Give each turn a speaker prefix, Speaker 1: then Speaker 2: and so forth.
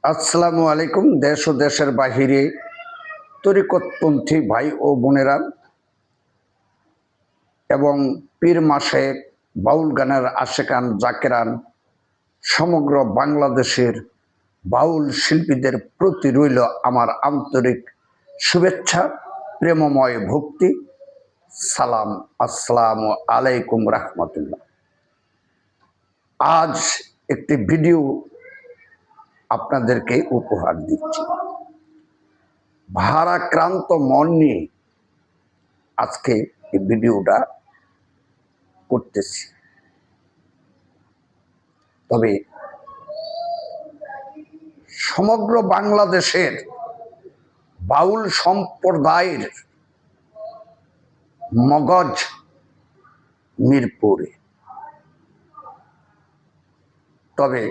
Speaker 1: আসসালামু আলাইকুম। দেশ ও দেশের বাহিরে তরিকতপন্থী ভাই ও বোনেরা এবং পীর মাসেক বাউল গানের আশেকান জাকেরান সমগ্র বাংলাদেশের বাউল শিল্পীদের প্রতি রইল আমার আন্তরিক শুভেচ্ছা, প্রেমময় ভক্তি, সালাম। আসসালামু আলাইকুম রাহমাতুল্লাহ। আজ একটি ভিডিও আপনাদেরকে উপহার দিচ্ছি। ভারাক্রান্ত মন নিয়ে আজকে এই ভিডিওটা করতেছি। তবে সমগ্র বাংলাদেশের বাউল সম্প্রদায়ের মগজ মিরপুরে। তবে